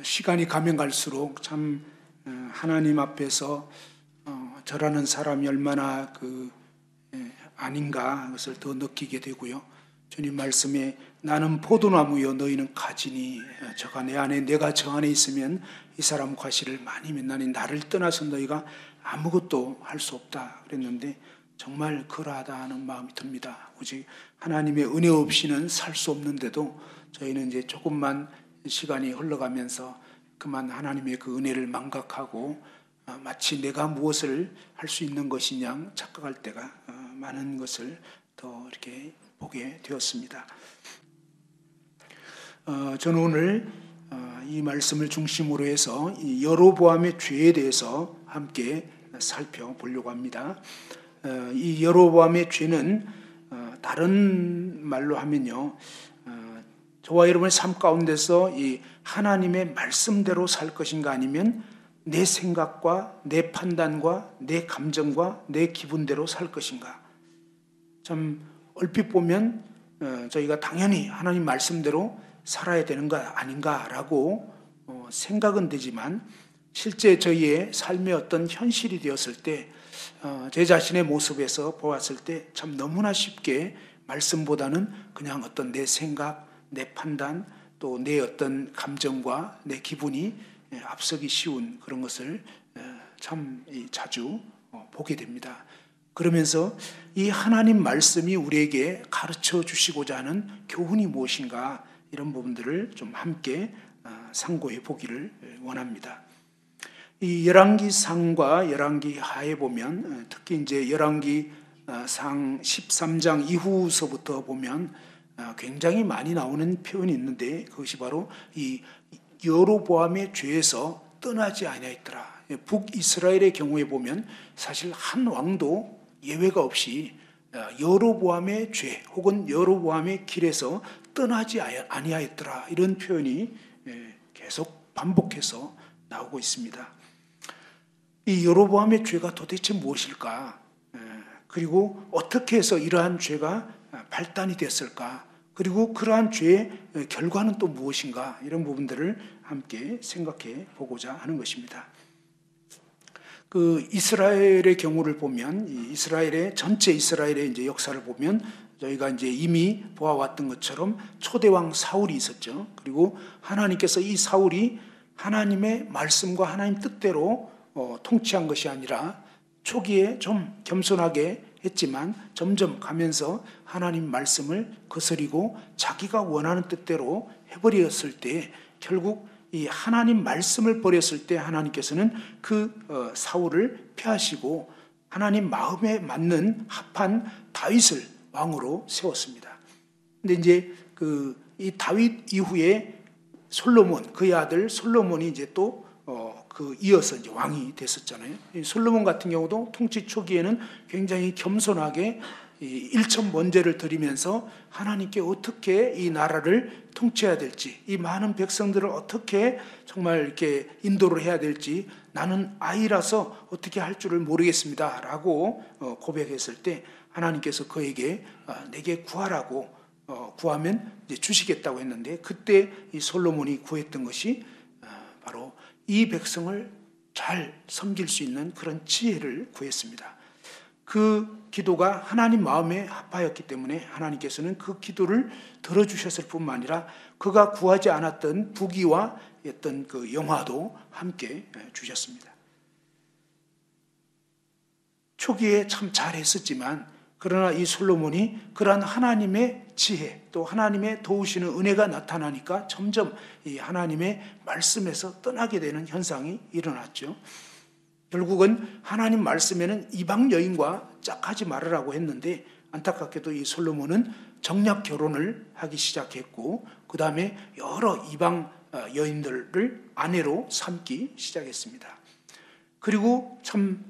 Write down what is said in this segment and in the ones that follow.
시간이 가면 갈수록 참 하나님 앞에서 저라는 사람이 얼마나 아닌가 그것을 더 느끼게 되고요. 주님 말씀에 나는 포도나무요 너희는 가지니 저가 내 안에 내가 저 안에 있으면 이 사람 과실을 많이 맺나니 나를 떠나서 너희가 아무것도 할 수 없다 그랬는데 정말 그러하다 하는 마음이 듭니다. 오직 하나님의 은혜 없이는 살 수 없는데도 저희는 이제 조금만 시간이 흘러가면서 그만 하나님의 그 은혜를 망각하고 마치 내가 무엇을 할 수 있는 것이냐 착각할 때가 많은 것을 더 이렇게 보게 되었습니다. 저는 오늘 이 말씀을 중심으로 해서 이 여로보암의 죄에 대해서 함께 살펴보려고 합니다. 이 여로보암의 죄는 다른 말로 하면요, 저와 여러분의 삶 가운데서 이 하나님의 말씀대로 살 것인가 아니면 내 생각과 내 판단과 내 감정과 내 기분대로 살 것인가. 참 얼핏 보면 저희가 당연히 하나님 말씀대로 살아야 되는 거 아닌가라고 생각은 되지만 실제 저희의 삶의 어떤 현실이 되었을 때 제 자신의 모습에서 보았을 때 참 너무나 쉽게 말씀보다는 그냥 어떤 내 생각, 내 판단, 또 내 어떤 감정과 내 기분이 앞서기 쉬운 그런 것을 참 자주 보게 됩니다. 그러면서 이 하나님 말씀이 우리에게 가르쳐 주시고자 하는 교훈이 무엇인가 이런 부분들을 좀 함께 상고해 보기를 원합니다. 이 열왕기상과 열왕기하에 보면 특히 이제 열왕기상 13장 이후서부터 보면 굉장히 많이 나오는 표현이 있는데 그것이 바로 이 여로보암의 죄에서 떠나지 아니하였더라. 북이스라엘의 경우에 보면 사실 한 왕도 예외가 없이 여로보암의 죄 혹은 여로보암의 길에서 떠나지 아니하였더라. 이런 표현이 계속 반복해서 나오고 있습니다. 이 여로보암의 죄가 도대체 무엇일까? 그리고 어떻게 해서 이러한 죄가 발단이 됐을까? 그리고 그러한 죄의 결과는 또 무엇인가? 이런 부분들을 함께 생각해 보고자 하는 것입니다. 그 이스라엘의 경우를 보면 이스라엘의 전체 이스라엘의 이제 역사를 보면 저희가 이제 이미 보아왔던 것처럼 초대왕 사울이 있었죠. 그리고 하나님께서 이 사울이 하나님의 말씀과 하나님 뜻대로 통치한 것이 아니라 초기에 좀 겸손하게 했지만 점점 가면서 하나님 말씀을 거스리고 자기가 원하는 뜻대로 해버렸을 때 결국 이 하나님 말씀을 버렸을 때 하나님께서는 그 사울을 폐하시고 하나님 마음에 맞는 합한 다윗을 왕으로 세웠습니다. 근데 이제 이 다윗 이후에 솔로몬 그의 아들 솔로몬이 이제 또 이어서 이제 왕이 됐었잖아요. 솔로몬 같은 경우도 통치 초기에는 굉장히 겸손하게 일천번제를 드리면서 하나님께 어떻게 이 나라를 통치해야 될지, 이 많은 백성들을 어떻게 정말 이렇게 인도를 해야 될지 나는 아이라서 어떻게 할 줄을 모르겠습니다라고 고백했을 때 하나님께서 그에게 내게 구하라고 구하면 이제 주시겠다고 했는데 그때 이 솔로몬이 구했던 것이 바로 이 백성을 잘 섬길 수 있는 그런 지혜를 구했습니다. 그 기도가 하나님 마음에 합하였기 때문에 하나님께서는 그 기도를 들어주셨을 뿐만 아니라 그가 구하지 않았던 부귀와 어떤 그 영화도 함께 주셨습니다. 초기에 참 잘했었지만 그러나 이 솔로몬이 그러한 하나님의 지혜 또 하나님의 도우시는 은혜가 나타나니까 점점 이 하나님의 말씀에서 떠나게 되는 현상이 일어났죠. 결국은 하나님 말씀에는 이방 여인과 짝하지 말으라고 했는데 안타깝게도 이 솔로몬은 정략 결혼을 하기 시작했고 그 다음에 여러 이방 여인들을 아내로 삼기 시작했습니다. 그리고 참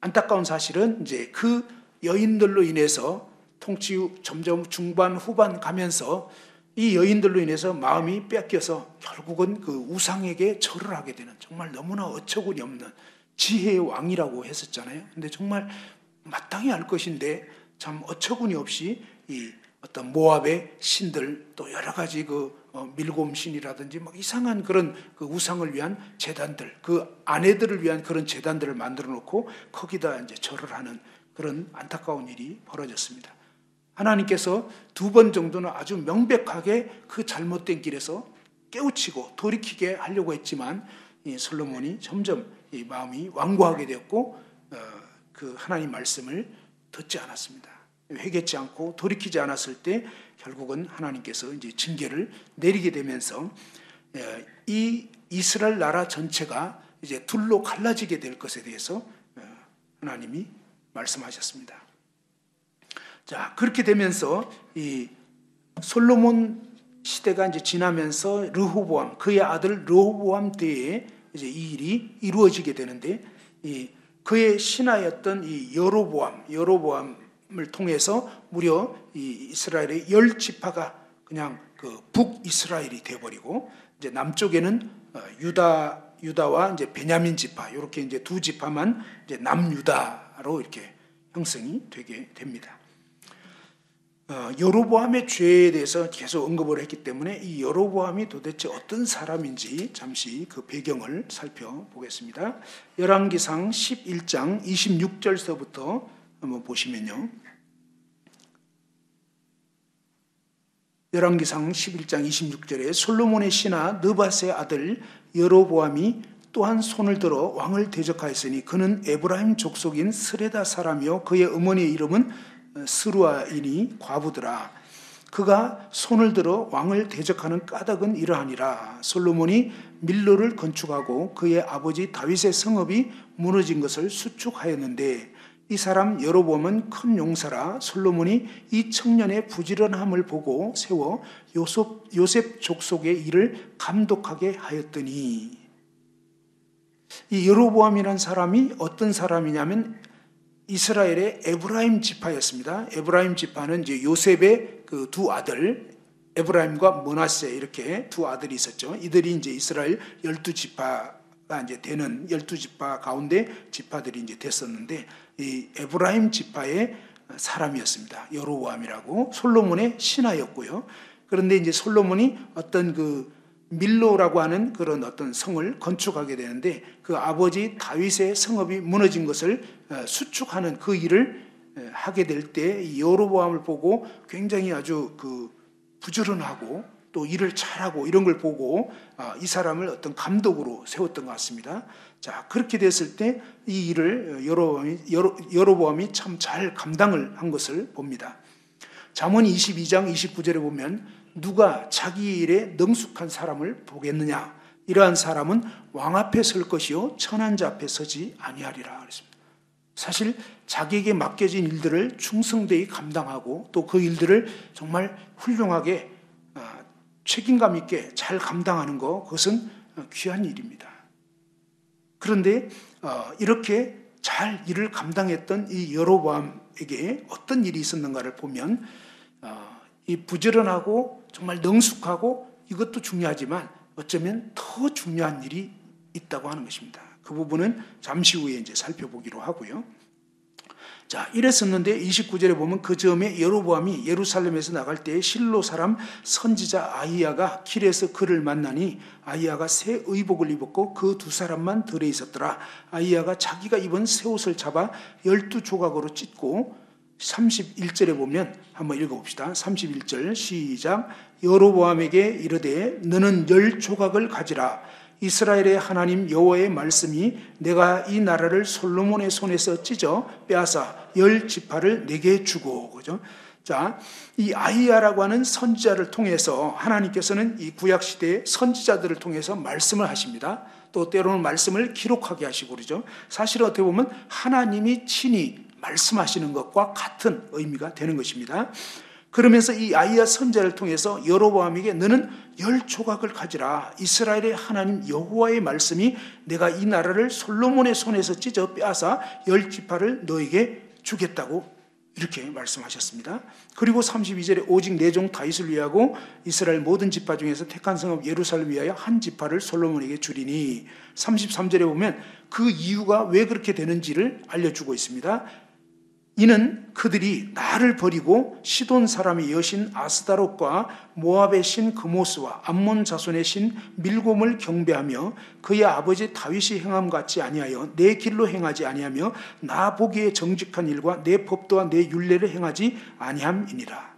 안타까운 사실은 이제 그 여인들로 인해서 통치 후 점점 중반 후반 가면서 이 여인들로 인해서 마음이 뺏겨서 결국은 그 우상에게 절을 하게 되는 정말 너무나 어처구니 없는 지혜의 왕이라고 했었잖아요. 근데 정말 마땅히 알 것인데 참 어처구니 없이 이 어떤 모압의 신들, 또 여러 가지 밀곰 신이라든지 막 이상한 그런 그 우상을 위한 제단들, 그 아내들을 위한 그런 제단들을 만들어 놓고 거기다 이제 절을 하는 그런 안타까운 일이 벌어졌습니다. 하나님께서 2번 정도는 아주 명백하게 그 잘못된 길에서 깨우치고 돌이키게 하려고 했지만 이 솔로몬이 점점 이 마음이 완고하게 되었고 그 하나님 말씀을 듣지 않았습니다. 회개치 않고 돌이키지 않았을 때 결국은 하나님께서 이제 징계를 내리게 되면서 이 이스라엘 나라 전체가 이제 둘로 갈라지게 될 것에 대해서 하나님이 말씀하셨습니다. 자, 그렇게 되면서 이 솔로몬 시대가 이제 지나면서 르호보암, 그의 아들 르호보암 때에 이제 이 일이 이루어지게 되는데, 그의 신하였던 이 여로보암을 통해서 무려 이 이스라엘의 10지파가 그냥 그 북이스라엘이 되어버리고, 이제 남쪽에는 유다와 이제 베냐민 지파, 이렇게 이제 2지파만 이제 남유다로 이렇게 형성이 되게 됩니다. 여로보암의 죄에 대해서 계속 언급을 했기 때문에 이 여로보암이 도대체 어떤 사람인지 잠시 그 배경을 살펴보겠습니다. 열왕기상 11장 26절서부터 한번 보시면요. 열왕기상 11장 26절에 솔로몬의 신하 느밧의 아들 여로보암이 또한 손을 들어 왕을 대적하였으니 그는 에브라임 족속인 스레다 사람이요 그의 어머니의 이름은 스루아이니 과부더라. 그가 손을 들어 왕을 대적하는 까닭은 이러하니라. 솔로몬이 밀로를 건축하고 그의 아버지 다윗의 성읍이 무너진 것을 수축하였는데 이 사람 여로보암은 큰 용사라. 솔로몬이 이 청년의 부지런함을 보고 세워 요셉 족속의 일을 감독하게 하였더니, 이 여로보암이라는 사람이 어떤 사람이냐면 이스라엘의 에브라임 지파였습니다. 에브라임 지파는 이제 요셉의 그 2 아들, 에브라임과 므낫세 이렇게 2 아들이 있었죠. 이들이 이제 이스라엘 12지파가 이제 되는 12지파 가운데 지파들이 이제 됐었는데, 이 에브라임 지파의 사람이었습니다. 여로보암이라고 솔로몬의 신하였고요. 그런데 이제 솔로몬이 어떤 그 밀로라고 하는 그런 어떤 성을 건축하게 되는데, 그 아버지 다윗의 성읍이 무너진 것을 수축하는 그 일을 하게 될 때 이 여로보암을 보고 굉장히 아주 그 부지런하고 또 일을 잘하고 이런 걸 보고 이 사람을 어떤 감독으로 세웠던 것 같습니다. 자, 그렇게 됐을 때 이 일을 여로보암이 참 잘 감당을 한 것을 봅니다. 잠언 22장 29절에 보면 누가 자기 일에 능숙한 사람을 보겠느냐? 이러한 사람은 왕 앞에 설 것이요 천한 자 앞에 서지 아니하리라 그랬습니다. 사실 자기에게 맡겨진 일들을 충성되이 감당하고 또 그 일들을 정말 훌륭하게 책임감 있게 잘 감당하는 것, 그것은 귀한 일입니다. 그런데 이렇게 잘 일을 감당했던 이 여로보암에게 어떤 일이 있었는가를 보면 이 부지런하고 정말 능숙하고 이것도 중요하지만 어쩌면 더 중요한 일이 있다고 하는 것입니다. 그 부분은 잠시 후에 이제 살펴보기로 하고요. 자, 이랬었는데 29절에 보면 그 즈음에 여로보암이 예루살렘에서 나갈 때에 실로 사람 선지자 아히야가 길에서 그를 만나니 아히야가 새 의복을 입었고 그 2 사람만 들에 있었더라. 아히야가 자기가 입은 새 옷을 잡아 12조각으로 찢고 31절에 보면 한번 읽어봅시다. 31절 시작. 여로보암에게 이르되 너는 10조각을 가지라. 이스라엘의 하나님 여호와의 말씀이 내가 이 나라를 솔로몬의 손에서 찢어 빼앗아 10지파를 내게 주고, 그죠? 자, 이 아히야라고 하는 선지자를 통해서 하나님께서는 이 구약 시대의 선지자들을 통해서 말씀을 하십니다. 또 때로는 말씀을 기록하게 하시고 그러죠. 사실 어떻게 보면 하나님이 친히 말씀하시는 것과 같은 의미가 되는 것입니다. 그러면서 이 아히야 선지자를 통해서 여로보암에게 너는 10조각을 가지라. 이스라엘의 하나님 여호와의 말씀이 내가 이 나라를 솔로몬의 손에서 찢어 빼앗아 10지파를 너에게 주겠다고 이렇게 말씀하셨습니다. 그리고 32절에 오직 내 종 다윗을 위하고 이스라엘 모든 지파 중에서 택한 성읍 예루살렘 위하여 한 지파를 솔로몬에게 주리니, 33절에 보면 그 이유가 왜 그렇게 되는지를 알려주고 있습니다. 이는 그들이 나를 버리고 시돈 사람의 여신 아스다롯과 모압의 신 그모스와 암몬 자손의 신 밀곰을 경배하며 그의 아버지 다윗이 행함 같이 아니하여 내 길로 행하지 아니하며 나 보기에 정직한 일과 내 법도와 내 율례를 행하지 아니함이니라.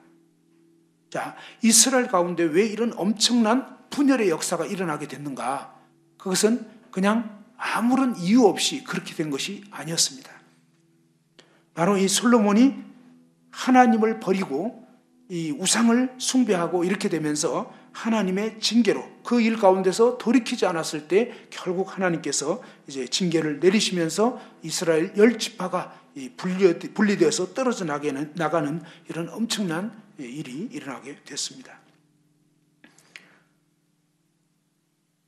자, 이스라엘 가운데 왜 이런 엄청난 분열의 역사가 일어나게 됐는가? 그것은 그냥 아무런 이유 없이 그렇게 된 것이 아니었습니다. 바로 이 솔로몬이 하나님을 버리고 이 우상을 숭배하고 이렇게 되면서 하나님의 징계로 그 일 가운데서 돌이키지 않았을 때 결국 하나님께서 이제 징계를 내리시면서 이스라엘 10지파가 분리되어서 떨어져 나가는 이런 엄청난 일이 일어나게 됐습니다.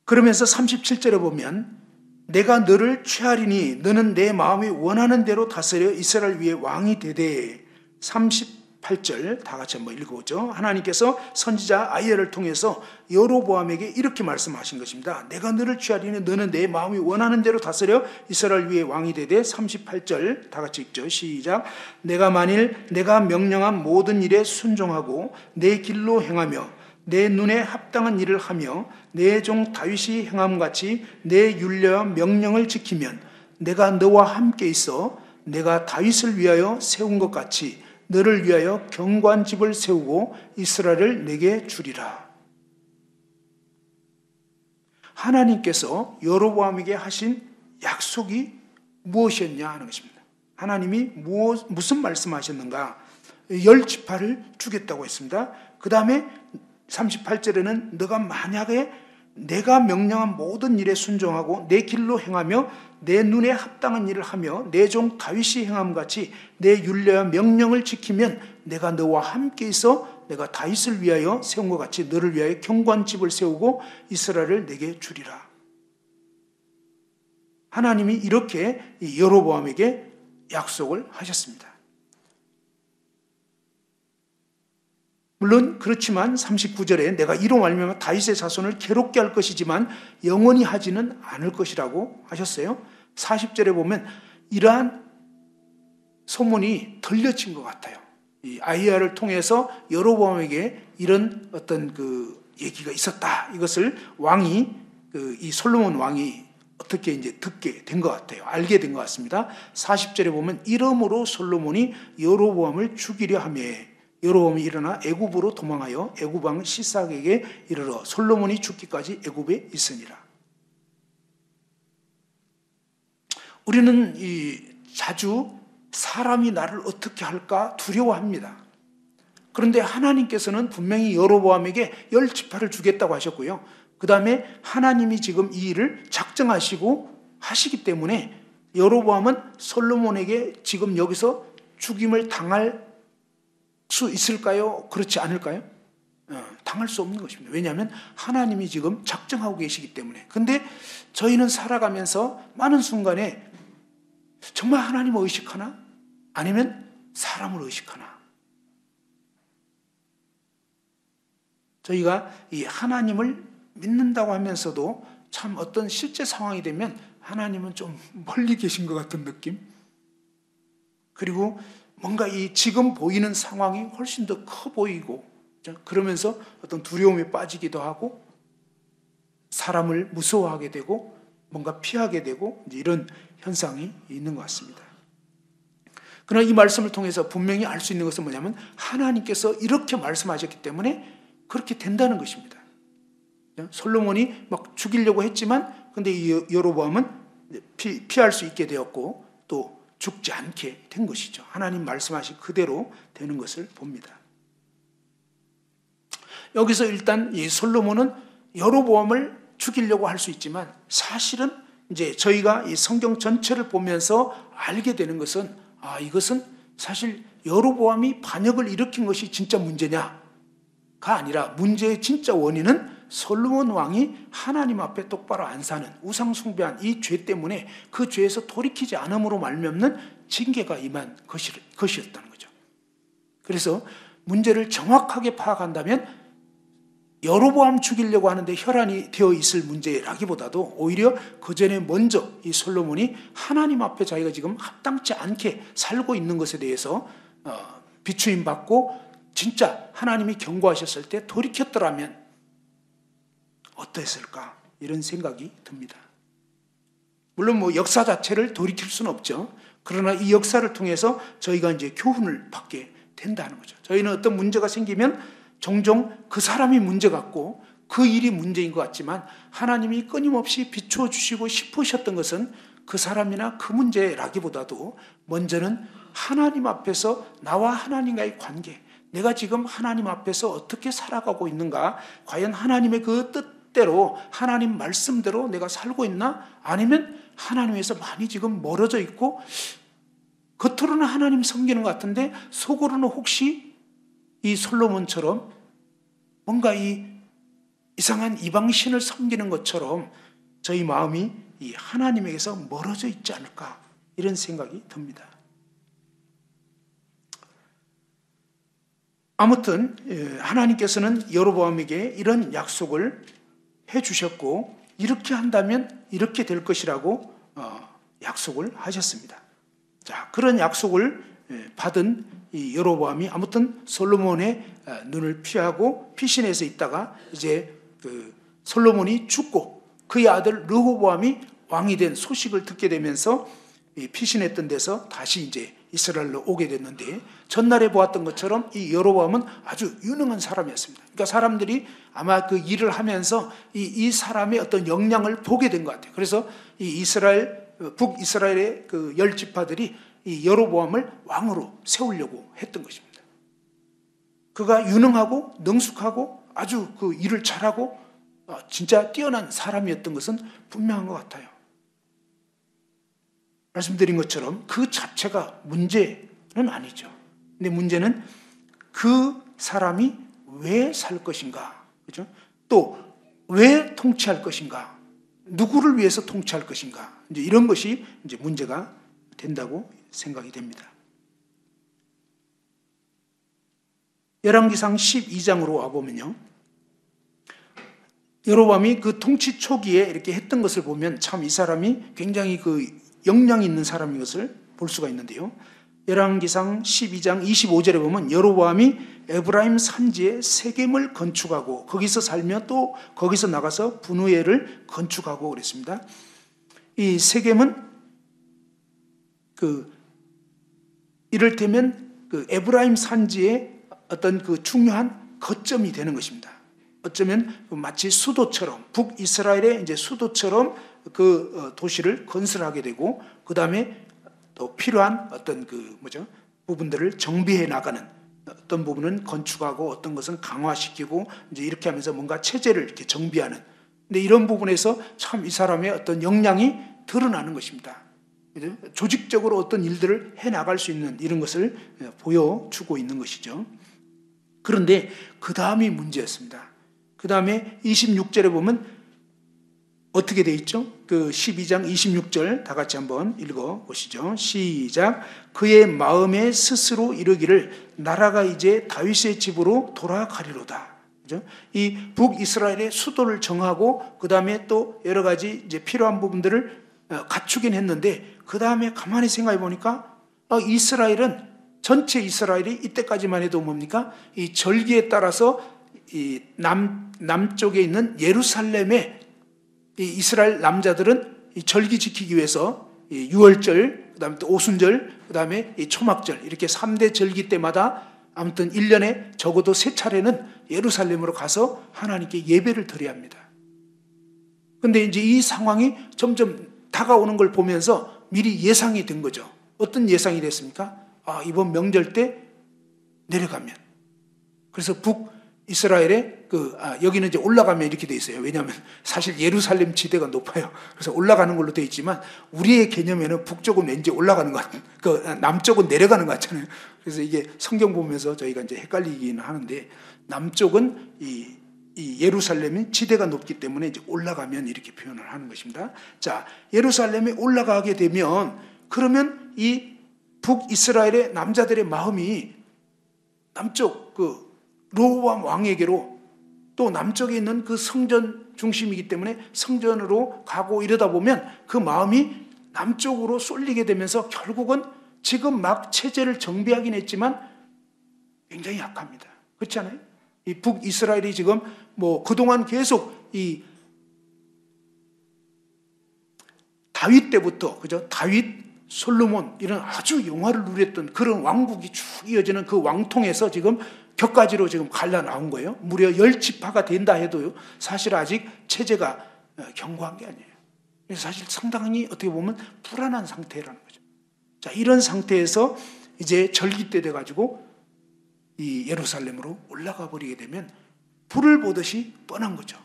그러면서 37절에 보면 내가 너를 취하리니 너는 내 마음이 원하는 대로 다스려 이스라엘 위에 왕이 되되 38절 다 같이 한번 읽어보죠. 하나님께서 선지자 아이야를 통해서 여로보암에게 이렇게 말씀하신 것입니다. 내가 너를 취하리니 너는 내 마음이 원하는 대로 다스려 이스라엘 위에 왕이 되되 38절 다 같이 읽죠. 시작. 내가 만일 내가 명령한 모든 일에 순종하고 내 길로 행하며 내 눈에 합당한 일을 하며 내 종 다윗이 행함같이 내 율례와 명령을 지키면 내가 너와 함께 있어 내가 다윗을 위하여 세운 것 같이 너를 위하여 경관집을 세우고 이스라엘을 내게 주리라. 하나님께서 여로보암에게 하신 약속이 무엇이었냐 하는 것입니다. 하나님이 무슨 말씀하셨는가? 10지파를 주겠다고 했습니다. 그 다음에 38절에는 너가 만약에 내가 명령한 모든 일에 순종하고 내 길로 행하며 내 눈에 합당한 일을 하며 내 종 다윗이 행함같이 내 율례와 명령을 지키면 내가 너와 함께 있어 내가 다윗을 위하여 세운 것 같이 너를 위하여 경관집을 세우고 이스라엘을 내게 주리라. 하나님이 이렇게 여로보암에게 약속을 하셨습니다. 물론 그렇지만 39절에 내가 이로 말미암아 다윗의 자손을 괴롭게 할 것이지만 영원히 하지는 않을 것이라고 하셨어요. 40절에 보면 이러한 소문이 들려진 것 같아요. 이 아이야를 통해서 여로보암에게 이런 어떤 그 얘기가 있었다. 이것을 왕이 이 솔로몬 왕이 어떻게 이제 듣게 된 것 같아요. 알게 된 것 같습니다. 40절에 보면 이러므로 솔로몬이 여로보암을 죽이려 하며 여로보암이 일어나 애굽으로 도망하여 애굽 왕 시삭에게 이르러 솔로몬이 죽기까지 애굽에 있으니라. 우리는 자주 사람이 나를 어떻게 할까 두려워합니다. 그런데 하나님께서는 분명히 여로보암에게 10지파를 주겠다고 하셨고요. 그 다음에 하나님이 지금 이 일을 작정하시고 하시기 때문에 여로보암은 솔로몬에게 지금 여기서 죽임을 당할 수 있을까요? 그렇지 않을까요? 당할 수 없는 것입니다. 왜냐하면 하나님이 지금 작정하고 계시기 때문에. 근데 저희는 살아가면서 많은 순간에 정말 하나님을 의식하나? 아니면 사람을 의식하나? 저희가 이 하나님을 믿는다고 하면서도 참 어떤 실제 상황이 되면 하나님은 좀 멀리 계신 것 같은 느낌? 그리고 뭔가 이 지금 보이는 상황이 훨씬 더 커 보이고 그러면서 어떤 두려움에 빠지기도 하고 사람을 무서워하게 되고 뭔가 피하게 되고 이런 현상이 있는 것 같습니다. 그러나 이 말씀을 통해서 분명히 알 수 있는 것은 뭐냐면 하나님께서 이렇게 말씀하셨기 때문에 그렇게 된다는 것입니다. 솔로몬이 막 죽이려고 했지만 근데 이 여로보암은 피할 수 있게 되었고 또 죽지 않게 된 것이죠. 하나님 말씀하신 그대로 되는 것을 봅니다. 여기서 일단 이 솔로몬은 여로보암을 죽이려고 할 수 있지만 사실은 이제 저희가 이 성경 전체를 보면서 알게 되는 것은 이것은 사실 여로보암이 반역을 일으킨 것이 진짜 문제냐가 아니라 문제의 진짜 원인은 솔로몬 왕이 하나님 앞에 똑바로 안 사는 우상 숭배한 이 죄 때문에 그 죄에서 돌이키지 않음으로 말미암는 징계가 임한 것이었다는 거죠. 그래서 문제를 정확하게 파악한다면 여로보암 죽이려고 하는데 혈안이 되어 있을 문제라기보다도 오히려 그 전에 먼저 이 솔로몬이 하나님 앞에 자기가 지금 합당치 않게 살고 있는 것에 대해서 비추임 받고 진짜 하나님이 경고하셨을 때 돌이켰더라면 어땠을까 이런 생각이 듭니다. 물론 뭐 역사 자체를 돌이킬 수는 없죠. 그러나 이 역사를 통해서 저희가 이제 교훈을 받게 된다는 거죠. 저희는 어떤 문제가 생기면 종종 그 사람이 문제 같고 그 일이 문제인 것 같지만 하나님이 끊임없이 비추어 주시고 싶으셨던 것은 그 사람이나 그 문제라기보다도 먼저는 하나님 앞에서 나와 하나님과의 관계, 내가 지금 하나님 앞에서 어떻게 살아가고 있는가, 과연 하나님의 그 뜻대로 하나님 말씀대로 내가 살고 있나, 아니면 하나님에서 많이 지금 멀어져 있고 겉으로는 하나님 섬기는 것 같은데 속으로는 혹시 이 솔로몬처럼 뭔가 이 이상한 이방신을 섬기는 것처럼 저희 마음이 이 하나님에게서 멀어져 있지 않을까 이런 생각이 듭니다. 아무튼 하나님께서는 여로보암에게 이런 약속을 해주셨고 이렇게 한다면 이렇게 될 것이라고 약속을 하셨습니다. 자, 그런 약속을 받은 이 여로보암이 아무튼 솔로몬의 눈을 피하고 피신해서 있다가 이제 그 솔로몬이 죽고 그의 아들 르호보암이 왕이 된 소식을 듣게 되면서 피신했던 데서 다시 이제 이스라엘로 오게 됐는데 전날에 보았던 것처럼 이 여로보암은 아주 유능한 사람이었습니다. 그러니까 사람들이 아마 그 일을 하면서 이 사람의 어떤 역량을 보게 된 것 같아요. 그래서 이 이스라엘 북이스라엘의 그 10지파들이 이 여로보암을 왕으로 세우려고 했던 것입니다. 그가 유능하고 능숙하고 아주 그 일을 잘하고 진짜 뛰어난 사람이었던 것은 분명한 것 같아요. 말씀드린 것처럼 그 자체가 문제는 아니죠. 근데 문제는 그 사람이 왜 살 것인가, 그죠? 또 왜 통치할 것인가, 누구를 위해서 통치할 것인가, 이제 이런 것이 이제 문제가 된다고 생각이 됩니다. 열왕기상 12장으로 와보면요, 여로보암이 그 통치 초기에 이렇게 했던 것을 보면 참 이 사람이 굉장히 그 역량이 있는 사람인 것을 볼 수가 있는데요. 열왕기상 12장 25절에 보면 여로보암이 에브라임 산지에 세겜을 건축하고 거기서 살며 또 거기서 나가서 분우엘을 건축하고 그랬습니다. 이 세겜은 그 이를테면 그 에브라임 산지의 어떤 그 중요한 거점이 되는 것입니다. 어쩌면 마치 수도처럼 북이스라엘의 이제 수도처럼 그 도시를 건설하게 되고 그 다음에 또 필요한 어떤 그 부분들을 정비해 나가는, 어떤 부분은 건축하고 어떤 것은 강화시키고 이제 이렇게 하면서 뭔가 체제를 이렇게 정비하는. 근데 이런 부분에서 참 이 사람의 어떤 역량이 드러나는 것입니다. 조직적으로 어떤 일들을 해 나갈 수 있는 이런 것을 보여주고 있는 것이죠. 그런데 그 다음이 문제였습니다. 그 다음에 26절에 보면 어떻게 돼 있죠? 그 12장 26절 다 같이 한번 읽어보시죠. 시작. 그의 마음에 스스로 이르기를 나라가 이제 다윗의 집으로 돌아가리로다. 그죠? 이 북이스라엘의 수도를 정하고 그 다음에 또 여러 가지 이제 필요한 부분들을 갖추긴 했는데 그 다음에 가만히 생각해 보니까 이스라엘은 전체 이스라엘이 이때까지만 해도 뭡니까? 이 절기에 따라서 이 남쪽에 있는 예루살렘에 이 이스라엘 남자들은 이 절기 지키기 위해서 이 유월절, 그다음에 또 오순절, 그다음에 이 초막절 이렇게 3대 절기 때마다 아무튼 1년에 적어도 3차례는 예루살렘으로 가서 하나님께 예배를 드려야 합니다. 그런데 이제 이 상황이 점점 다가오는 걸 보면서 미리 예상이 된 거죠. 어떤 예상이 됐습니까? 이번 명절 때 내려가면. 그래서 북이스라엘에 여기는 이제 올라가면 이렇게 돼 있어요. 왜냐하면 사실 예루살렘 지대가 높아요. 그래서 올라가는 걸로 돼 있지만 우리의 개념에는 북쪽은 왠지 올라가는 것 같아요. 남쪽은 내려가는 것 같잖아요. 그래서 이게 성경 보면서 저희가 이제 헷갈리기는 하는데 남쪽은 이 예루살렘이 지대가 높기 때문에 이제 올라가면 이렇게 표현을 하는 것입니다. 자, 예루살렘에 올라가게 되면 그러면 이 북이스라엘의 남자들의 마음이 남쪽 그 르호보암 왕에게로 또 남쪽에 있는 그 성전 중심이기 때문에 성전으로 가고 이러다 보면 그 마음이 남쪽으로 쏠리게 되면서 결국은 지금 막 체제를 정비하긴 했지만 굉장히 약합니다. 그렇지 않아요? 이 북이스라엘이 지금 뭐 그동안 계속 이 다윗 때부터, 그죠? 다윗, 솔로몬 이런 아주 영화를 누렸던 그런 왕국이 쭉 이어지는 그 왕통에서 지금 격가지로 지금 갈라 나온 거예요. 무려 10지파가 된다 해도요. 사실 아직 체제가 견고한 게 아니에요. 그래서 사실 상당히 어떻게 보면 불안한 상태라는 거죠. 자, 이런 상태에서 이제 절기 때 돼가지고 이 예루살렘으로 올라가 버리게 되면 불을 보듯이 뻔한 거죠.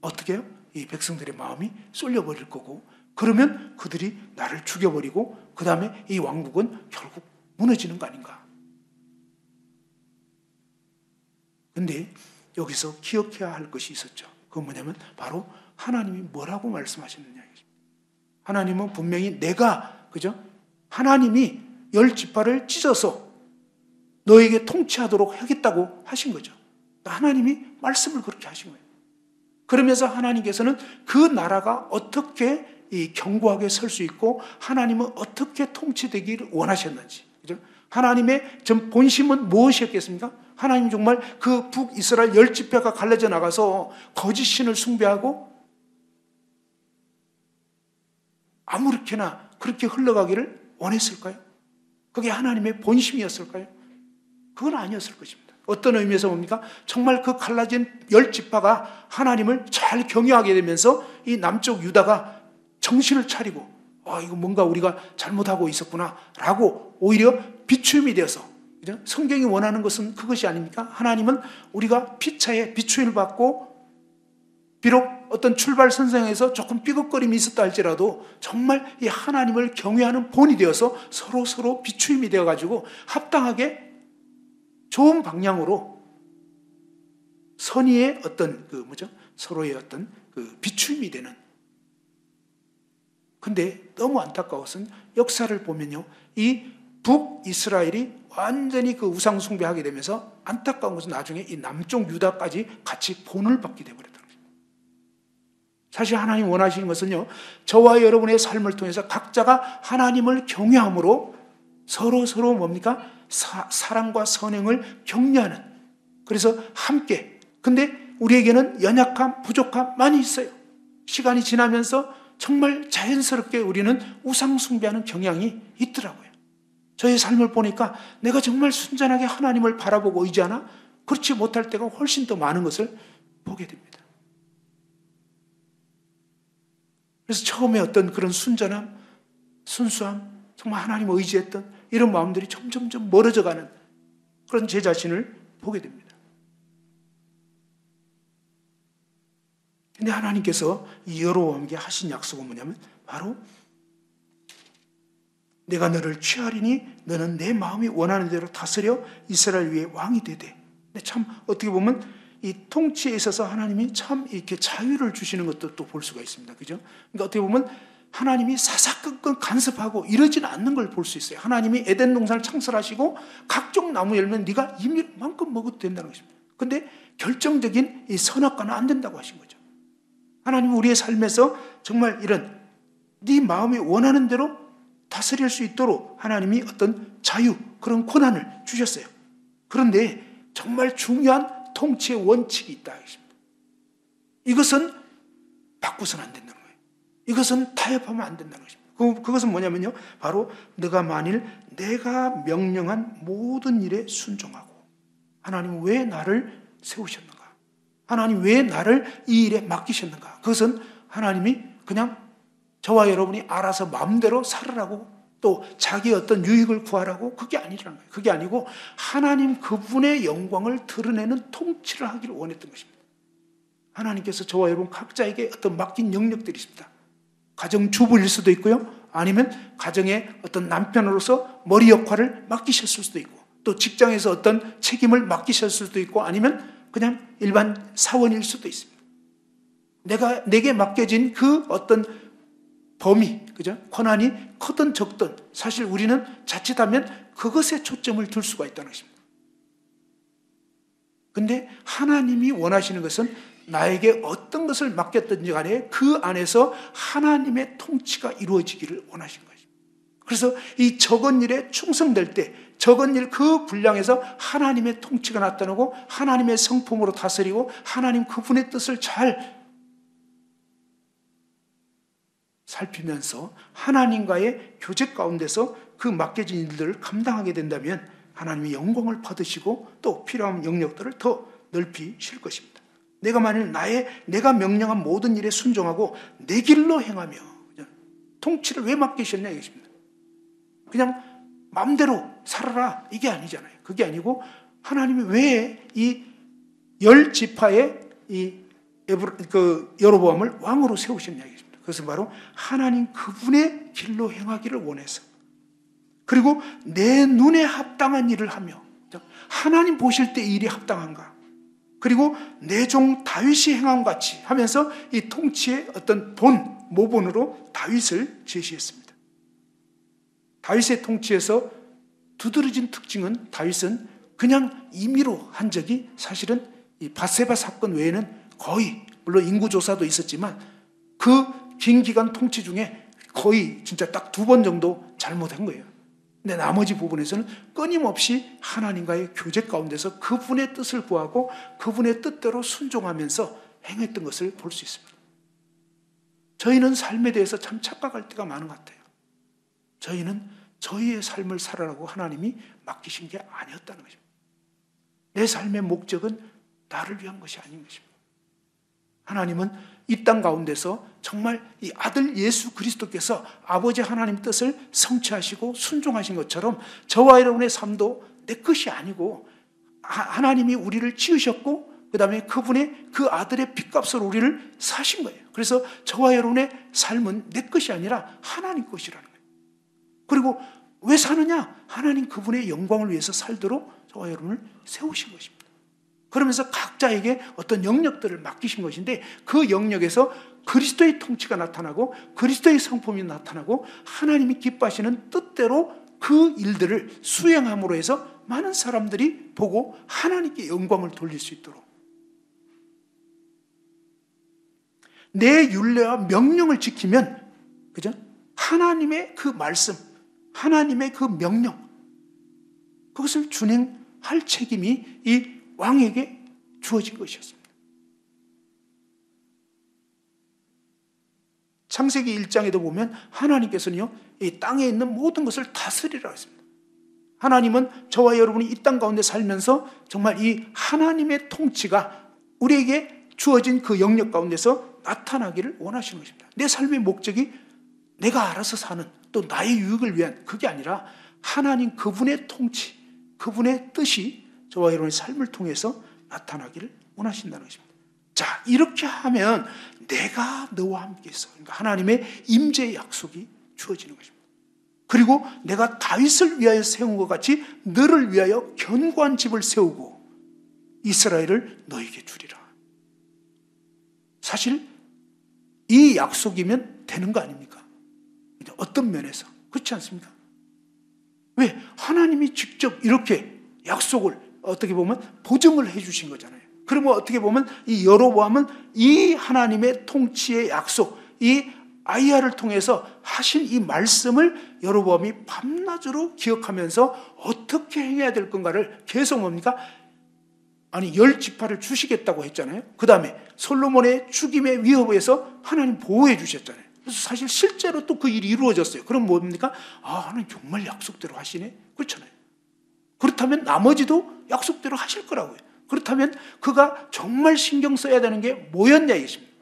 어떻게 해요? 이 백성들의 마음이 쏠려버릴 거고, 그러면 그들이 나를 죽여버리고 그 다음에 이 왕국은 결국 무너지는 거 아닌가. 근데 여기서 기억해야 할 것이 있었죠. 그건 뭐냐면 바로 하나님이 뭐라고 말씀하셨느냐. 하나님은 분명히 내가, 그죠? 하나님이 10지파를 찢어서 너에게 통치하도록 하겠다고 하신 거죠. 하나님이 말씀을 그렇게 하신 거예요. 그러면서 하나님께서는 그 나라가 어떻게 이 견고하게 설 수 있고 하나님은 어떻게 통치되기를 원하셨는지, 그죠? 하나님의 전 본심은 무엇이었겠습니까? 하나님 정말 그 북이스라엘 10지파가 갈라져 나가서 거짓 신을 숭배하고 아무렇게나 그렇게 흘러가기를 원했을까요? 그게 하나님의 본심이었을까요? 그건 아니었을 것입니다. 어떤 의미에서 뭡니까? 정말 그 갈라진 10지파가 하나님을 잘 경외하게 되면서 이 남쪽 유다가 정신을 차리고 이거 뭔가 우리가 잘못하고 있었구나 라고 오히려 비추임이 되어서, 그죠? 성경이 원하는 것은 그것이 아닙니까? 하나님은 우리가 피차에 비추임을 받고 비록 어떤 출발선상에서 조금 삐걱거림이 있었다 할지라도 정말 이 하나님을 경외하는 본이 되어서 서로 비추임이 되어가지고 합당하게 좋은 방향으로 선의의 어떤 서로의 어떤 비추임이 되는. 근데 너무 안타까운 것은 역사를 보면요, 이 북이스라엘이 완전히 그 우상 숭배하게 되면서 안타까운 것은 나중에 이 남쪽 유다까지 같이 본을 받게 되어버렸다는 거죠. 사실 하나님 원하시는 것은요, 저와 여러분의 삶을 통해서 각자가 하나님을 경외함으로 서로 뭡니까? 사랑과 선행을 격려하는, 그래서 함께. 근데 우리에게는 연약함, 부족함 많이 있어요. 시간이 지나면서 정말 자연스럽게 우리는 우상 숭배하는 경향이 있더라고요. 저의 삶을 보니까 내가 정말 순전하게 하나님을 바라보고 의지하나 그렇지 못할 때가 훨씬 더 많은 것을 보게 됩니다. 그래서 처음에 어떤 그런 순전함, 순수함, 정말 하나님을 의지했던 이런 마음들이 점점 멀어져가는 그런 제 자신을 보게 됩니다. 근데 하나님께서 이 여로보암에게 하신 약속은 뭐냐면 바로 내가 너를 취하리니 너는 내 마음이 원하는 대로 다스려 이스라엘 위에 왕이 되되. 근데 참 어떻게 보면 이 통치에 있어서 하나님이 참 이렇게 자유를 주시는 것도 또 볼 수가 있습니다. 그죠? 그러니까 어떻게 보면 하나님이 사사건건 간섭하고 이러지는 않는 걸 볼 수 있어요. 하나님이 에덴 동산을 창설하시고 각종 나무 열면 네가 임의만큼 먹어도 된다는 것입니다. 근데 결정적인 이 선악과는 안 된다고 하신 거죠. 하나님은 우리의 삶에서 정말 이런 네 마음이 원하는 대로 다스릴 수 있도록 하나님이 어떤 자유, 그런 권한을 주셨어요. 그런데 정말 중요한 통치의 원칙이 있다. 이것은 바꾸서는 안 된다는 거예요. 이것은 타협하면 안 된다는 것입니다. 그것은 뭐냐면요, 바로 너가 만일 내가 명령한 모든 일에 순종하고. 하나님은 왜 나를 세우셨는가? 하나님 왜 나를 이 일에 맡기셨는가? 그것은 하나님이 그냥 저와 여러분이 알아서 마음대로 살으라고 또 자기의 어떤 유익을 구하라고 그게 아니라는 거예요. 그게 아니고 하나님 그분의 영광을 드러내는 통치를 하기를 원했던 것입니다. 하나님께서 저와 여러분 각자에게 어떤 맡긴 영역들이 있습니다. 가정주부일 수도 있고요, 아니면 가정의 어떤 남편으로서 머리 역할을 맡기셨을 수도 있고, 또 직장에서 어떤 책임을 맡기셨을 수도 있고, 아니면 그냥 일반 사원일 수도 있습니다. 내게 맡겨진 그 어떤 범위, 그죠? 권한이 크든 적든 사실 우리는 자칫하면 그것에 초점을 둘 수가 있다는 것입니다. 근데 하나님이 원하시는 것은 나에게 어떤 것을 맡겼든지 간에 그 안에서 하나님의 통치가 이루어지기를 원하신 것입니다. 그래서 이 적은 일에 충성될 때 적은 일 그 분량에서 하나님의 통치가 나타나고 하나님의 성품으로 다스리고 하나님 그분의 뜻을 잘 살피면서 하나님과의 교제 가운데서 그 맡겨진 일들을 감당하게 된다면 하나님의 영광을 받으시고 또 필요한 영역들을 더 넓히실 것입니다. 내가 만일 내가 명령한 모든 일에 순종하고 내 길로 행하며, 통치를 왜 맡기셨냐 이것입니다. 그냥 마음대로 살아라 이게 아니잖아요. 그게 아니고 하나님이 왜 이 10지파의 여로보암을 왕으로 세우셨냐 이것입니다. 그것은 바로 하나님 그분의 길로 행하기를 원해서, 그리고 내 눈에 합당한 일을 하며, 하나님 보실 때 이 일이 합당한가, 그리고 내 종 다윗이 행함 같이 하면서 이 통치의 어떤 모본으로 다윗을 제시했습니다. 다윗의 통치에서 두드러진 특징은, 다윗은 그냥 임의로 한 적이 사실은 이 밧세바 사건 외에는 거의, 물론 인구조사도 있었지만 그 긴 기간 통치 중에 거의 진짜 딱 2번 정도 잘못한 거예요. 근데 나머지 부분에서는 끊임없이 하나님과의 교제 가운데서 그분의 뜻을 구하고 그분의 뜻대로 순종하면서 행했던 것을 볼 수 있습니다. 저희는 삶에 대해서 참 착각할 때가 많은 것 같아요. 저희는 저희의 삶을 살아라고 하나님이 맡기신 게 아니었다는 것입니다. 내 삶의 목적은 나를 위한 것이 아닌 것입니다. 하나님은 이 땅 가운데서 정말 이 아들 예수 그리스도께서 아버지 하나님 뜻을 성취하시고 순종하신 것처럼 저와 여러분의 삶도 내 것이 아니고 하나님이 우리를 지으셨고 그 다음에 그분의 그 아들의 핏값으로 우리를 사신 거예요. 그래서 저와 여러분의 삶은 내 것이 아니라 하나님 것이라는 거예요. 그리고 왜 사느냐? 하나님 그분의 영광을 위해서 살도록 저와 여러분을 세우신 것입니다. 그러면서 각자에게 어떤 영역들을 맡기신 것인데 그 영역에서 그리스도의 통치가 나타나고 그리스도의 성품이 나타나고 하나님이 기뻐하시는 뜻대로 그 일들을 수행함으로 해서 많은 사람들이 보고 하나님께 영광을 돌릴 수 있도록, 내 율례와 명령을 지키면, 그죠? 하나님의 그 말씀, 하나님의 그 명령, 그것을 준행할 책임이 이 왕에게 주어진 것이었습니다. 창세기 1장에도 보면 하나님께서는요, 이 땅에 있는 모든 것을 다스리라고 했습니다. 하나님은 저와 여러분이 이 땅 가운데 살면서 정말 이 하나님의 통치가 우리에게 주어진 그 영역 가운데서 나타나기를 원하시는 것입니다. 내 삶의 목적이 내가 알아서 사는, 또 나의 유익을 위한, 그게 아니라 하나님 그분의 통치, 그분의 뜻이 저와 여러분의 삶을 통해서 나타나기를 원하신다는 것입니다. 자, 이렇게 하면 내가 너와 함께 있어. 그러니까 하나님의 임재의 약속이 주어지는 것입니다. 그리고 내가 다윗을 위하여 세운 것 같이 너를 위하여 견고한 집을 세우고 이스라엘을 너에게 주리라. 사실 이 약속이면 되는 거 아닙니까? 어떤 면에서 그렇지 않습니까? 왜? 하나님이 직접 이렇게 약속을 어떻게 보면 보증을 해주신 거잖아요. 그러면 어떻게 보면 이 여로보암은 이 하나님의 통치의 약속, 이 아이야를 통해서 하신 이 말씀을 여로보암이 밤낮으로 기억하면서 어떻게 행해야 될 건가를 계속 뭡니까? 아니 10지파를 주시겠다고 했잖아요. 그 다음에 솔로몬의 죽임의 위협에서 하나님 보호해 주셨잖아요. 그래서 사실 실제로 또 그 일이 이루어졌어요. 그럼 뭡니까? 하나님 정말 약속대로 하시네? 그렇잖아요. 그렇다면 나머지도 약속대로 하실 거라고요. 그렇다면 그가 정말 신경 써야 되는 게 뭐였냐 이것입니다.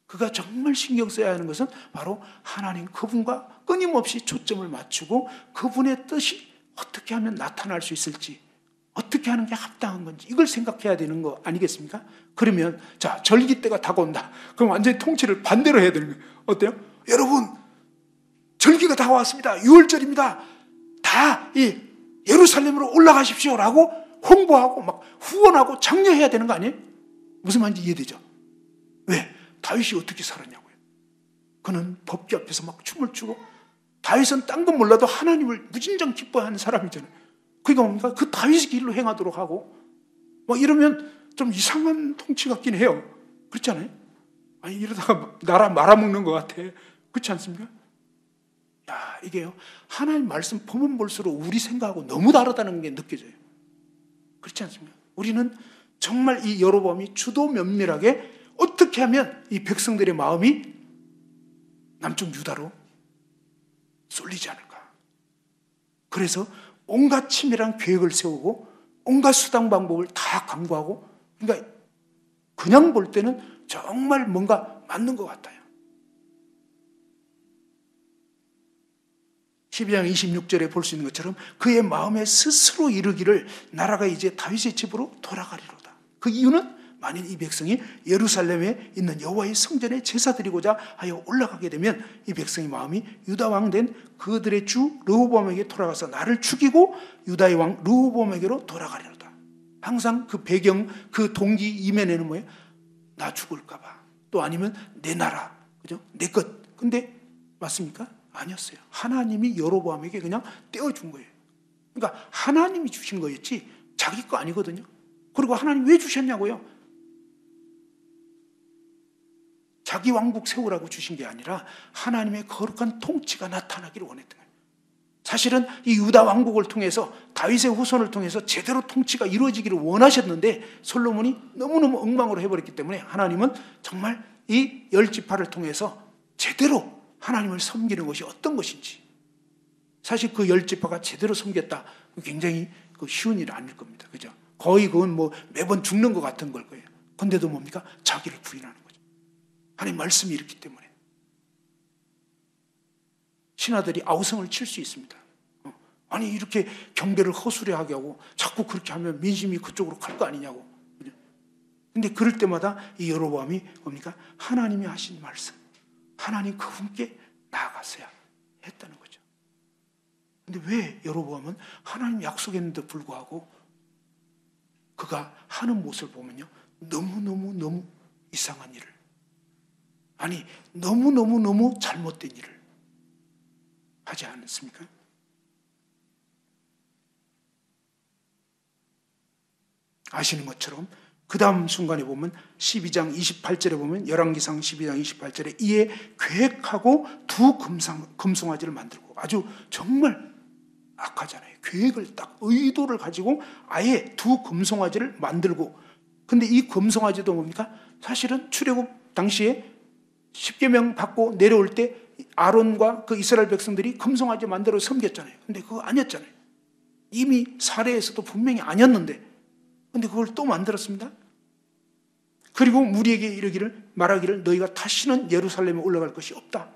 그가 정말 신경 써야 하는 것은 바로 하나님 그분과 끊임없이 초점을 맞추고 그분의 뜻이 어떻게 하면 나타날 수 있을지, 어떻게 하는 게 합당한 건지 이걸 생각해야 되는 거 아니겠습니까? 그러면 자, 절기 때가 다가온다. 그럼 완전히 통치를 반대로 해야 되는 거예요. 어때요? 여러분, 절기가 다가왔습니다. 6월절입니다. 다 이 예루살렘으로 올라가십시오라고 홍보하고 막 후원하고 장려해야 되는 거 아니에요? 무슨 말인지 이해되죠? 왜? 다윗이 어떻게 살았냐고요. 그는 법궤 앞에서 막 춤을 추고, 다윗은 딴 건 몰라도 하나님을 무진장 기뻐하는 사람이잖아요. 그러니까 뭡니까? 그 다윗의 길로 행하도록 하고, 뭐 이러면 좀 이상한 통치 같긴 해요. 그렇지 않아요? 아니, 이러다가 나라 말아먹는 것 같아. 그렇지 않습니까? 야, 이게요. 하나님 말씀 보면 볼수록 우리 생각하고 너무 다르다는 게 느껴져요. 그렇지 않습니까? 우리는 정말 이 여로보암이 주도 면밀하게 어떻게 하면 이 백성들의 마음이 남쪽 유다로 쏠리지 않을까. 그래서 온갖 치밀한 계획을 세우고 온갖 수단 방법을 다 강구하고, 그러니까 그냥 볼 때는 정말 뭔가 맞는 것 같아요. 12장 26절에 볼 수 있는 것처럼 그의 마음에 스스로 이르기를 나라가 이제 다윗의 집으로 돌아가리로다. 그 이유는 만일 이 백성이 예루살렘에 있는 여호와의 성전에 제사 드리고자 하여 올라가게 되면 이 백성의 마음이 유다 왕 된 그들의 주 르호보암에게 돌아가서 나를 죽이고 유다의 왕 르호보암에게로 돌아가리로다. 항상 그 배경, 그 동기 이면에는 뭐예요? 나 죽을까 봐. 또 아니면 내 나라, 그죠? 내 것. 근데 맞습니까? 아니었어요. 하나님이 여로보암에게 그냥 떼어준 거예요. 그러니까 하나님이 주신 거였지 자기 거 아니거든요. 그리고 하나님 왜 주셨냐고요? 자기 왕국 세우라고 주신 게 아니라 하나님의 거룩한 통치가 나타나기를 원했던 거예요. 사실은 이 유다 왕국을 통해서 다윗의 후손을 통해서 제대로 통치가 이루어지기를 원하셨는데 솔로몬이 너무너무 엉망으로 해버렸기 때문에 하나님은 정말 이 열 지파를 통해서 제대로 하나님을 섬기는 것이 어떤 것인지, 사실 그 열 지파가 제대로 섬겼다, 굉장히 쉬운 일이 아닐 겁니다. 그죠? 거의 그건 뭐 매번 죽는 것 같은 걸 거예요. 근데도 뭡니까? 자기를 부인하는 거죠. 하나님 말씀이 이렇기 때문에. 신하들이 아우성을 칠 수 있습니다. 아니, 이렇게 경배를 허술하게 하고 자꾸 그렇게 하면 민심이 그쪽으로 갈 거 아니냐고. 근데 그럴 때마다 이 여로보암이 뭡니까? 하나님이 하신 말씀, 하나님 그분께 나아갔어야 했다는 거죠. 근데 왜 여로보암은 하나님 약속했는데도 불구하고 그가 하는 모습을 보면요, 너무 이상한 일을, 아니 너무 잘못된 일을 하지 않습니까? 아시는 것처럼 그 다음 순간에 보면 12장 28절에 보면 열왕기상 12장 28절에 이에 계획하고 두 금송아지를 만들고, 아주 정말 악하잖아요. 계획을 딱 의도를 가지고 아예 두 금송아지를 만들고, 근데 이 금송아지도 뭡니까? 사실은 출애굽 당시에 십계명 받고 내려올 때 아론과 그 이스라엘 백성들이 금송아지 만들어 섬겼잖아요. 근데 그거 아니었잖아요. 이미 사례에서도 분명히 아니었는데, 근데 그걸 또 만들었습니다. 그리고 무리에게 말하기를 너희가 다시는 예루살렘에 올라갈 것이 없다.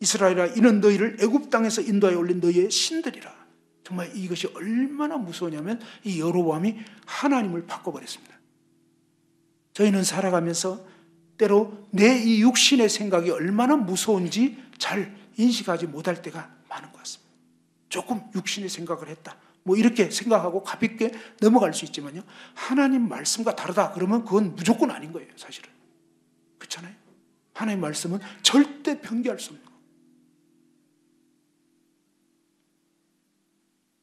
이스라엘아, 이는 너희를 애굽 땅에서 인도하여 올린 너희의 신들이라. 정말 이것이 얼마나 무서우냐면 이 여로보암이 하나님을 바꿔버렸습니다. 저희는 살아가면서 때로 내 이 육신의 생각이 얼마나 무서운지 잘 인식하지 못할 때가 많은 것 같습니다. 조금 육신의 생각을 했다, 뭐 이렇게 생각하고 가볍게 넘어갈 수 있지만요, 하나님 말씀과 다르다 그러면 그건 무조건 아닌 거예요. 사실은 그렇잖아요. 하나님 말씀은 절대 변개할 수 없는 거예요.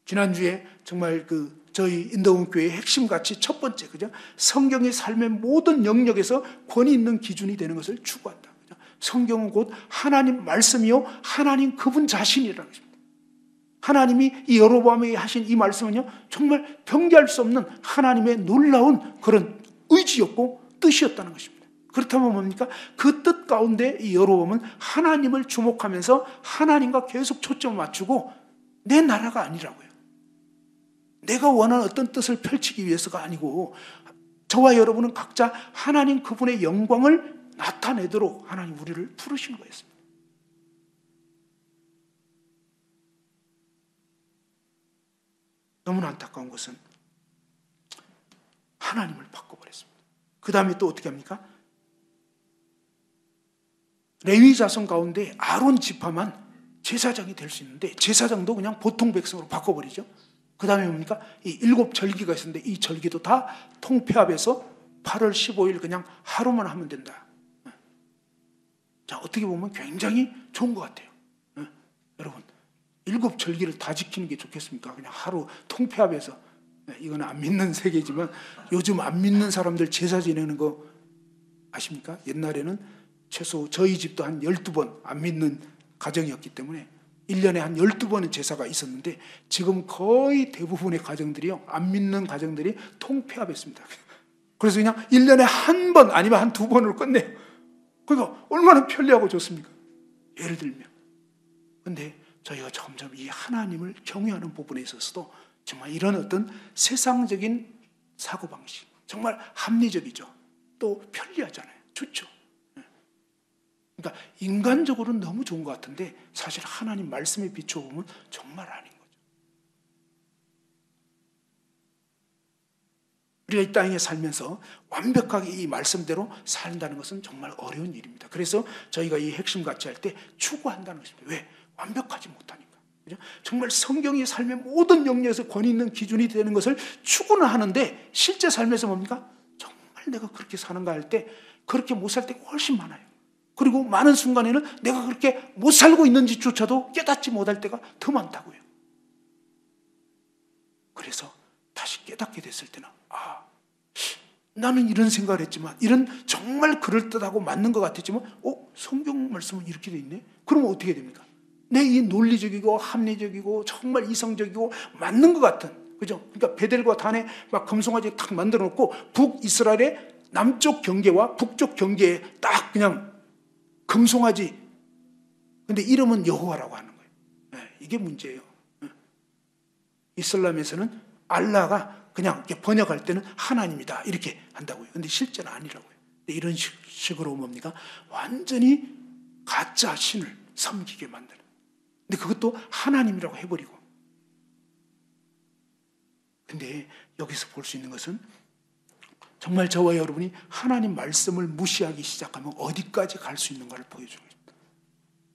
지난주에 정말 저희 인도원교회의 핵심가치 첫 번째, 그죠? 성경의 삶의 모든 영역에서 권위 있는 기준이 되는 것을 추구한다. 그죠? 성경은 곧 하나님 말씀이요, 하나님 그분 자신이라는 것입니다. 하나님이 이 여로보암에게 하신 이 말씀은요, 정말 변개할 수 없는 하나님의 놀라운 그런 의지였고 뜻이었다는 것입니다. 그렇다면 뭡니까? 그 뜻 가운데 이 여로보암은 하나님을 주목하면서 하나님과 계속 초점을 맞추고 내 나라가 아니라고요. 내가 원하는 어떤 뜻을 펼치기 위해서가 아니고 저와 여러분은 각자 하나님 그분의 영광을 나타내도록 하나님 우리를 부르신 거였습니다. 너무나 안타까운 것은 하나님을 바꿔버렸습니다. 그 다음에 또 어떻게 합니까? 레위 자손 가운데 아론 지파만 제사장이 될 수 있는데 제사장도 그냥 보통 백성으로 바꿔버리죠. 그 다음에 뭡니까? 이 7절기가 있었는데 이 절기도 다 통폐합해서 8월 15일 그냥 하루만 하면 된다. 자, 어떻게 보면 굉장히 좋은 것 같아요. 여러분, 일곱 절기를 다 지키는 게 좋겠습니까? 그냥 하루 통폐합해서. 이건 안 믿는 세계지만 요즘 안 믿는 사람들 제사 지내는 거 아십니까? 옛날에는 최소 저희 집도 한 12번 안 믿는 가정이었기 때문에 1년에 한 12번은 제사가 있었는데 지금 거의 대부분의 가정들이요, 안 믿는 가정들이 통폐합했습니다. 그래서 그냥 1년에 한 번 아니면 한 2번으로 끝내요. 그러니까 얼마나 편리하고 좋습니까? 예를 들면. 근데 저희가 점점 이 하나님을 경외하는 부분에 있어서도 정말 이런 어떤 세상적인 사고방식, 정말 합리적이죠. 또 편리하잖아요. 좋죠. 그러니까 인간적으로는 너무 좋은 것 같은데 사실 하나님 말씀에 비춰보면 정말 아닌 거죠. 우리가 이 땅에 살면서 완벽하게 이 말씀대로 산다는 것은 정말 어려운 일입니다. 그래서 저희가 이 핵심 같이 할 때 추구한다는 것입니다. 왜? 완벽하지 못하니까. 그죠? 정말 성경이 삶의 모든 영역에서 권위 있는 기준이 되는 것을 추구는 하는데 실제 삶에서 뭡니까? 정말 내가 그렇게 사는가 할 때 그렇게 못 살 때가 훨씬 많아요. 그리고 많은 순간에는 내가 그렇게 못 살고 있는지조차도 깨닫지 못할 때가 더 많다고요. 그래서 다시 깨닫게 됐을 때는 나는 이런 생각을 했지만 이런 정말 그럴듯하고 맞는 것 같았지만 성경 말씀은 이렇게 돼 있네? 그러면 어떻게 됩니까? 내 이 논리적이고 합리적이고 정말 이성적이고 맞는 것 같은, 그죠? 그러니까 베델과 단에 막 금송아지 탁 만들어 놓고 북이스라엘의 남쪽 경계와 북쪽 경계에 딱 그냥 금송아지, 근데 이름은 여호와라고 하는 거예요. 이게 문제예요. 이슬람에서는 알라가 그냥 이렇게 번역할 때는 하나님이다 이렇게 한다고요. 근데 실제는 아니라고요. 이런 식으로 뭡니까? 완전히 가짜 신을 섬기게 만드는. 근데 그것도 하나님이라고 해버리고. 근데 여기서 볼 수 있는 것은 정말 저와 여러분이 하나님 말씀을 무시하기 시작하면 어디까지 갈 수 있는가를 보여주는 것입니다.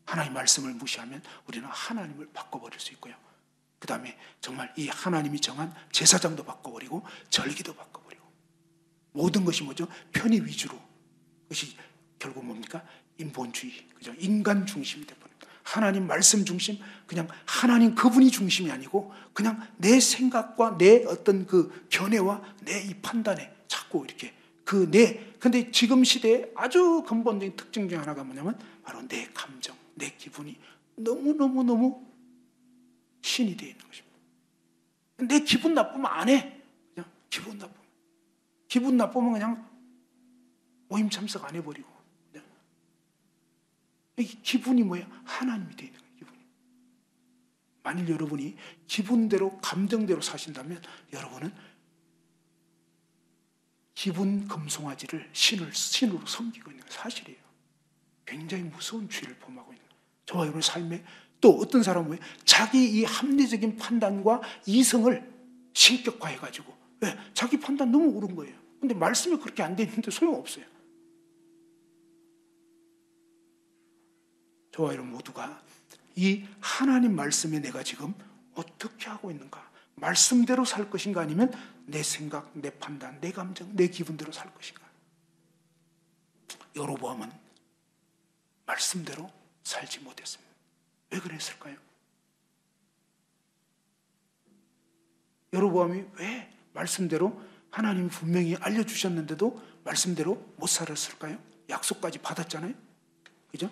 하나님 말씀을 무시하면 우리는 하나님을 바꿔버릴 수 있고요. 그 다음에 정말 이 하나님이 정한 제사장도 바꿔버리고 절기도 바꿔버리고 모든 것이 뭐죠? 편의 위주로. 그것이 결국 뭡니까? 인본주의, 그죠? 인간 중심이 되버립니다. 하나님 말씀 중심, 그냥 하나님 그분이 중심이 아니고 그냥 내 생각과 내 어떤 그 견해와 내 이 판단에 자꾸 이렇게 근데 지금 시대에 아주 근본적인 특징 중 하나가 뭐냐면 바로 내 감정, 내 기분이 너무너무너무 신이 되어 있는 것입니다. 내 기분 나쁘면 안 해. 그냥 기분 나쁘면 그냥 모임 참석 안 해버리고. 기분이 뭐예요? 하나님이 되어 있는 거예요. 기분이. 만일 여러분이 기분대로 감정대로 사신다면 여러분은 기분 금송아지를 신으로 섬기고 있는 게 사실이에요. 굉장히 무서운 죄를 범하고 있는 거예요. 저와 여러분의 삶에 또 어떤 사람은 자기 이 합리적인 판단과 이성을 신격화해가지고 자기 판단 너무 옳은 거예요. 근데 말씀이 그렇게 안 돼 있는데 소용없어요. 저와 여러분 모두가 이 하나님 말씀에 내가 지금 어떻게 하고 있는가, 말씀대로 살 것인가 아니면 내 생각, 내 판단, 내 감정, 내 기분대로 살 것인가. 여로보암은 말씀대로 살지 못했습니다. 왜 그랬을까요? 여로보암이 왜 말씀대로 하나님이 분명히 알려주셨는데도 말씀대로 못 살았을까요? 약속까지 받았잖아요. 그죠?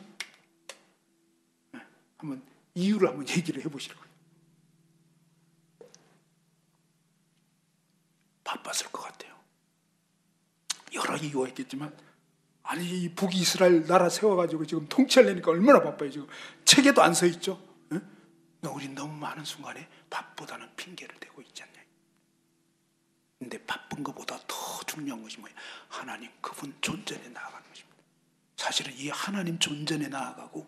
한번 이유를 한번 얘기를 해보시라고요. 바빴을 것 같아요. 여러 이유가 있겠지만 아니 이 북이스라엘 나라 세워가지고 지금 통치하려니까 얼마나 바빠요. 지금 책에도 안 써 있죠. 그러니까 우린 너무 많은 순간에 바쁘다는 핑계를 대고 있지 않냐. 근데 바쁜 것보다 더 중요한 것이 뭐예요? 하나님 그분 존전에 나아가는 것입니다. 사실은 이 하나님 존전에 나아가고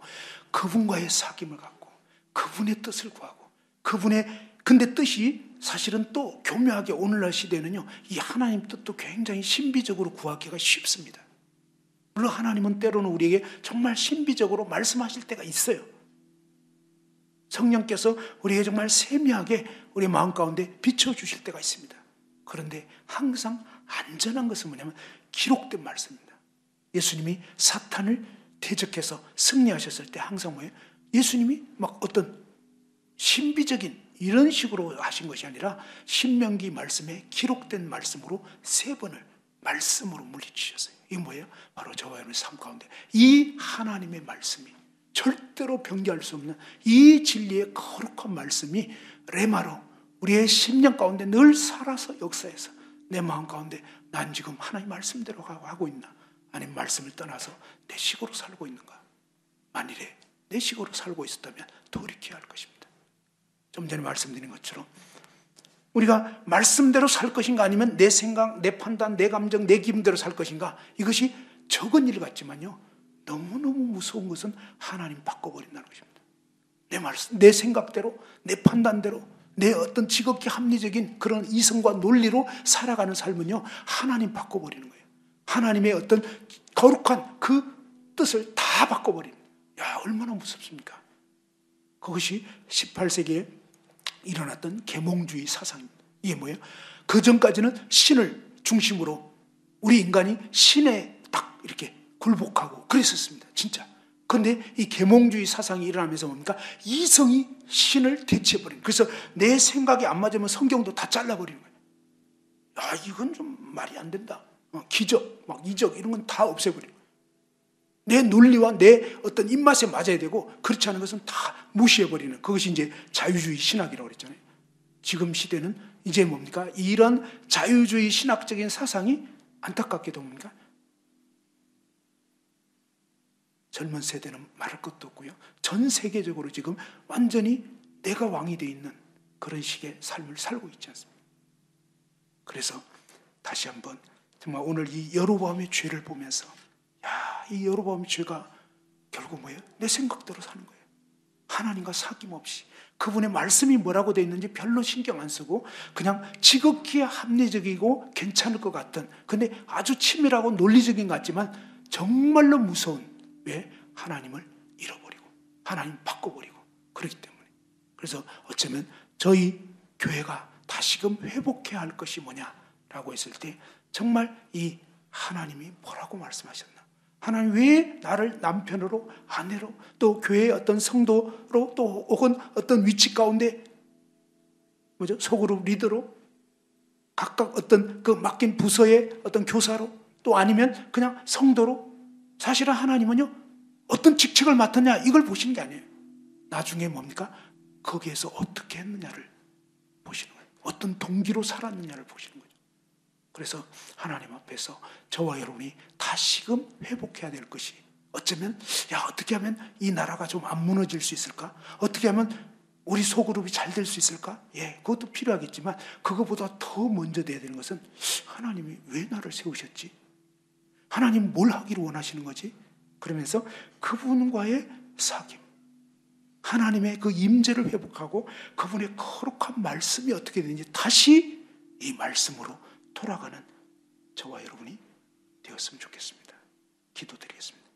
그분과의 사귐을 갖고 그분의 뜻을 구하고 근데 뜻이 사실은 또 교묘하게 오늘날 시대는요, 이 하나님 뜻도 굉장히 신비적으로 구하기가 쉽습니다. 물론 하나님은 때로는 우리에게 정말 신비적으로 말씀하실 때가 있어요. 성령께서 우리에게 정말 세미하게 우리 마음 가운데 비춰주실 때가 있습니다. 그런데 항상 안전한 것은 뭐냐면 기록된 말씀입니다. 예수님이 사탄을 대적해서 승리하셨을 때 항상 뭐예요? 예수님이 막 어떤 신비적인 이런 식으로 하신 것이 아니라 신명기 말씀에 기록된 말씀으로 3번을 말씀으로 물리치셨어요. 이게 뭐예요? 바로 저와 여러분의 삶 가운데 이 하나님의 말씀이 절대로 변개할 수 없는 이 진리의 거룩한 말씀이 레마로 우리의 심령 가운데 늘 살아서 역사해서 내 마음 가운데 난 지금 하나님 말씀대로 하고 있나? 아니면 말씀을 떠나서 내 식으로 살고 있는가? 만일에 내 식으로 살고 있었다면 돌이켜야 할 것입니다. 좀 전에 말씀드린 것처럼 우리가 말씀대로 살 것인가 아니면 내 생각, 내 판단, 내 감정, 내 기분대로 살 것인가, 이것이 적은 일 같지만요 너무너무 무서운 것은 하나님 바꿔버린다는 것입니다. 내 말씀, 내 생각대로, 내 판단대로, 내 어떤 지극히 합리적인 그런 이성과 논리로 살아가는 삶은요 하나님 바꿔버리는 거예요. 하나님의 어떤 거룩한 그 뜻을 다 바꿔버리는, 야 얼마나 무섭습니까? 그것이 18세기에 일어났던 계몽주의 사상입니다. 이게 뭐예요? 그 전까지는 신을 중심으로 우리 인간이 신에 딱 이렇게 굴복하고 그랬었습니다. 진짜. 그런데 이 계몽주의 사상이 일어나면서 뭡니까? 이성이 신을 대체해버리는. 그래서 내 생각이 안 맞으면 성경도 다 잘라버리는 거예요. 야, 이건 좀 말이 안 된다. 기적, 막 이적 이런 건 다 없애버리고 내 논리와 내 어떤 입맛에 맞아야 되고 그렇지 않은 것은 다 무시해버리는, 그것이 이제 자유주의 신학이라고 그랬잖아요. 지금 시대는 이제 뭡니까? 이런 자유주의 신학적인 사상이 안타깝게도 뭡니까? 젊은 세대는 말할 것도 없고요. 전 세계적으로 지금 완전히 내가 왕이 되어 있는 그런 식의 삶을 살고 있지 않습니까? 그래서 다시 한번 정말 오늘 이 여로보암의 죄를 보면서 야, 이 여로보암의 죄가 결국 뭐예요? 내 생각대로 사는 거예요. 하나님과 사귐없이 그분의 말씀이 뭐라고 되어 있는지 별로 신경 안 쓰고 그냥 지극히 합리적이고 괜찮을 것 같은, 근데 아주 치밀하고 논리적인 것 같지만 정말로 무서운, 왜? 하나님을 잃어버리고 하나님 바꿔버리고 그렇기 때문에. 그래서 어쩌면 저희 교회가 다시금 회복해야 할 것이 뭐냐라고 했을 때 정말 이 하나님이 뭐라고 말씀하셨나? 하나님 왜 나를 남편으로, 아내로, 또 교회의 어떤 성도로, 또 혹은 어떤 위치 가운데 소그룹 리더로, 각각 어떤 그 맡긴 부서의 어떤 교사로, 또 아니면 그냥 성도로, 사실은 하나님은요 어떤 직책을 맡았냐 이걸 보시는 게 아니에요. 나중에 뭡니까? 거기에서 어떻게 했느냐를 보시는 거예요. 어떤 동기로 살았느냐를 보시는 거예요. 그래서 하나님 앞에서 저와 여러분이 다시금 회복해야 될 것이, 어쩌면 야 어떻게 하면 이 나라가 좀 안 무너질 수 있을까? 어떻게 하면 우리 소그룹이 잘 될 수 있을까? 예, 그것도 필요하겠지만 그것보다 더 먼저 돼야 되는 것은 하나님이 왜 나를 세우셨지? 하나님 뭘 하기를 원하시는 거지? 그러면서 그분과의 사귐, 하나님의 그 임재를 회복하고 그분의 거룩한 말씀이 어떻게 되는지 다시 이 말씀으로 돌아가는 저와 여러분이 되었으면 좋겠습니다. 기도드리겠습니다.